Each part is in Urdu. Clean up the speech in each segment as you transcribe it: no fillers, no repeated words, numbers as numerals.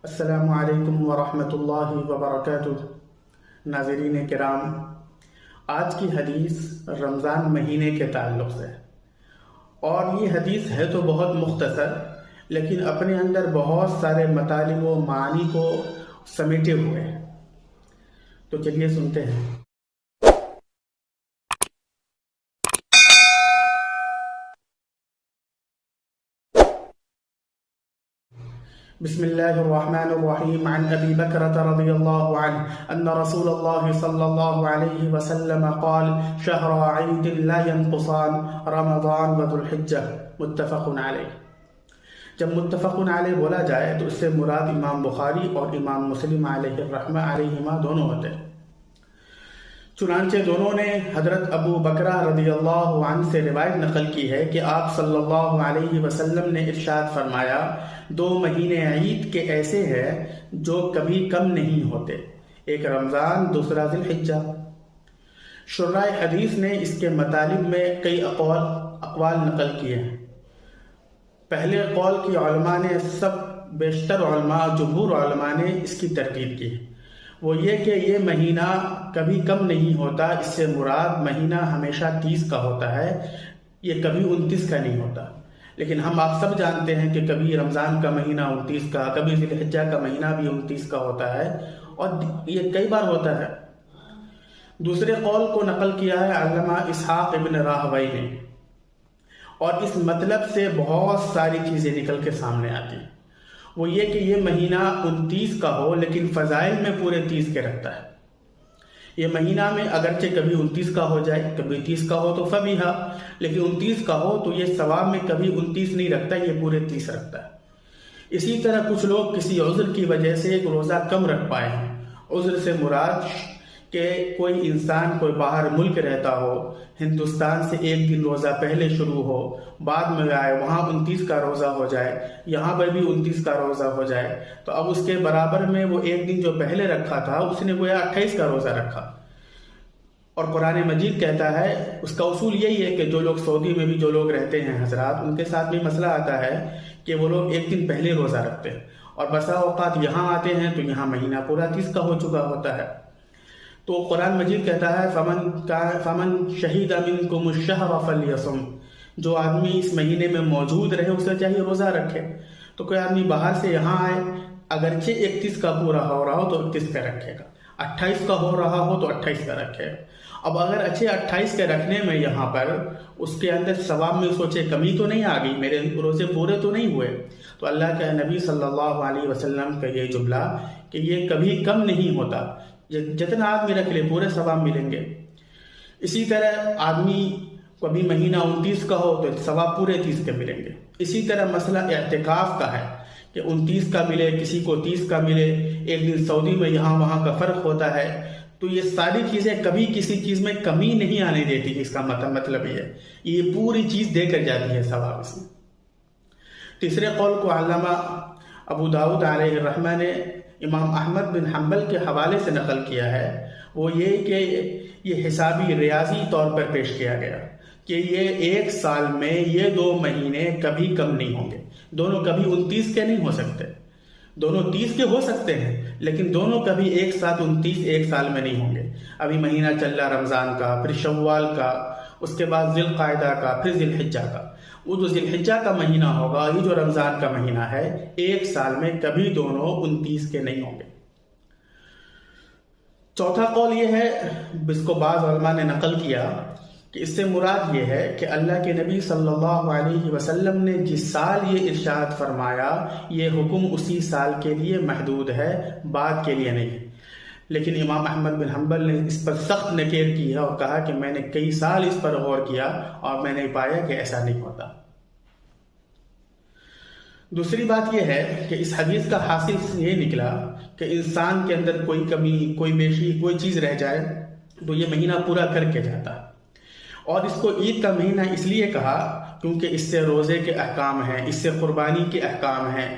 السلام علیکم ورحمۃ اللہ وبرکاتہ۔ ناظرین کرام، آج کی حدیث رمضان مہینے کے تعلق سے، اور یہ حدیث ہے تو بہت مختصر، لیکن اپنے اندر بہت سارے مطالب و معانی کو سمیٹے ہوئے ہیں۔ تو چلیے سنتے ہیں۔ بسم اللہ الرحمن الرحیم۔ عن ابی بکرۃ رضی اللہ عنہ ان رسول اللہ صلی اللہ علیہ وسلم قال شہر عید لا ينقصان رمضان و ذو الحجہ، متفق علیہ۔ جب متفق علیہ بولا جائے تو اس سے مراد امام بخاری اور امام مسلم علیہ الرحمہ علیہما دونوں ہوتے ہیں۔ چنانچہ دونوں نے حضرت ابو بکرہ رضی اللہ عنہ سے روایت نقل کی ہے کہ آپ صلی اللہ علیہ وسلم نے ارشاد فرمایا، 2 مہینے عید کے ایسے ہیں جو کبھی کم نہیں ہوتے، ایک رمضان، دوسرا ذی الحجہ۔ شراح حدیث نے اس کے مطالب میں کئی اقوال نقل کیے ہیں۔ پہلے قول کی علماء نے بیشتر علماء، جمہور علماء نے اس کی تردید کی، وہ یہ کہ یہ مہینہ کبھی کم نہیں ہوتا، اس سے مراد مہینہ ہمیشہ 30 کا ہوتا ہے، یہ کبھی 29 کا نہیں ہوتا۔ لیکن ہم آپ سب جانتے ہیں کہ کبھی رمضان کا مہینہ 29 کا، کبھی ذی الحجہ کا مہینہ بھی 29 کا ہوتا ہے، اور یہ کئی بار ہوتا ہے۔ دوسرے قول کو نقل کیا ہے علامہ اسحاق ابن راہوی نے، اور اس مطلب سے بہت ساری چیزیں نکل کے سامنے آتی ہیں۔ وہ یہ کہ یہ مہینہ 29 کا ہو لیکن فضائل میں پورے 30 کے رکھتا ہے۔ یہ مہینہ میں اگرچہ کبھی 29 کا ہو جائے، کبھی 30 کا ہو تو فبیہا، لیکن 29 کا ہو تو یہ ثواب میں کبھی 29 نہیں رکھتا، یہ پورے 30 رکھتا ہے۔ اسی طرح کچھ لوگ کسی عذر کی وجہ سے ایک روزہ کم رکھ پائے ہیں۔ عذر سے مراد کہ کوئی انسان کوئی باہر ملک رہتا ہو، ہندوستان سے ایک دن روزہ پہلے شروع ہو، بعد میں آئے وہاں 29 کا روزہ ہو جائے، یہاں پر بھی 29 کا روزہ ہو جائے، تو اب اس کے برابر میں وہ ایک دن جو پہلے رکھا تھا اس نے گویا 28 کا روزہ رکھا۔ اور قرآن مجید کہتا ہے، اس کا اصول یہی ہے کہ جو لوگ سعودی میں بھی جو لوگ رہتے ہیں حضرات، ان کے ساتھ بھی مسئلہ آتا ہے کہ وہ لوگ ایک دن پہلے روزہ رکھتے ہیں، اور بسا اوقات یہاں آتے ہیں تو یہاں مہینہ پورا 30 کا ہو چکا ہوتا ہے۔ تو قرآن مجید کہتا ہے فمن شہید منکم الشہر فلیصم، جو آدمی اس مہینے میں موجود رہے اسے چاہیے روزہ رکھے۔ تو کوئی آدمی باہر سے یہاں آئے، اگرچہ 31 کا پورا ہو رہا ہو تو 31 کا رکھے گا، 28 کا ہو رہا ہو تو 28 کا رکھے گا۔ اب اگر اچھے 28 کے رکھنے میں یہاں پر اس کے اندر ثواب میں سوچے کمی تو نہیں آ گئی، میرے روزے پورے تو نہیں ہوئے، تو اللہ کے نبی صلی اللہ علیہ وسلم کا یہ جملہ کہ یہ کبھی کم نہیں ہوتا، جتنا آدمی رکھ لے پورے ثواب ملیں گے۔ اسی طرح آدمی کبھی مہینہ 29 کا ہو تو ثواب پورے 30 کے ملیں گے۔ اسی طرح مسئلہ اعتکاف کا ہے کہ 29 کا ملے، کسی کو 30 کا ملے، ایک دن سعودی میں یہاں وہاں کا فرق ہوتا ہے۔ تو یہ ساری چیزیں کبھی کسی چیز میں کمی نہیں آنے دیتی، اس کا مطلب یہ پوری چیز دے کر جاتی ہے ثواب اس میں۔ تیسرے قول کو علامہ ابو داؤد علیہ الرحمہ نے امام احمد بن حنبل کے حوالے سے نقل کیا ہے، وہ یہ کہ یہ حسابی ریاضی طور پر پیش کیا گیا کہ یہ ایک سال میں یہ 2 مہینے کبھی کم نہیں ہوں گے، دونوں کبھی 29 کے نہیں ہو سکتے، دونوں 30 کے ہو سکتے ہیں لیکن دونوں کبھی ایک ساتھ 29 ایک سال میں نہیں ہوں گے۔ ابھی مہینہ چل رہا رمضان کا، پھر شوال کا، اس کے بعد ذی القعدہ کا، پھر ذی الحجہ کا۔ وہ جو ذی الحجہ کا مہینہ ہوگا، یہ جو رمضان کا مہینہ ہے، ایک سال میں کبھی دونوں 29 کے نہیں ہوں گے۔ چوتھا قول یہ ہے، جس کو بعض علماء نے نقل کیا، کہ اس سے مراد یہ ہے کہ اللہ کے نبی صلی اللہ علیہ وسلم نے جس سال یہ ارشاد فرمایا، یہ حکم اسی سال کے لیے محدود ہے، بعد کے لیے نہیں۔ لیکن امام احمد بن حنبل نے اس پر سخت نکیر کی ہے اور کہا کہ میں نے کئی سال اس پر غور کیا اور میں نے پایا کہ ایسا نہیں ہوتا۔ دوسری بات یہ ہے کہ اس حدیث کا حاصل یہ نکلا کہ انسان کے اندر کوئی کمی، کوئی بیشی، کوئی چیز رہ جائے تو یہ مہینہ پورا کر کے جاتا ہے۔ اور اس کو عید کا مہینہ اس لیے کہا کیونکہ اس سے روزے کے احکام ہیں، اس سے قربانی کے احکام ہیں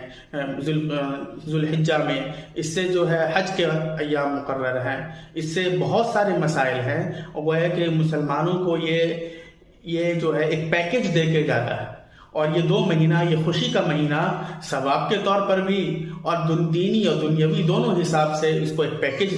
ذو الحجہ میں، اس سے جو ہے حج کے ایام مقرر ہیں، اس سے بہت سارے مسائل ہیں، اور وہ ہے کہ مسلمانوں کو یہ جو ہے ایک پیکج دے کے جاتا ہے، اور یہ 2 مہینہ، یہ خوشی کا مہینہ ثواب کے طور پر بھی اور دینی اور دنیاوی دونوں حساب سے اس کو ایک پیکج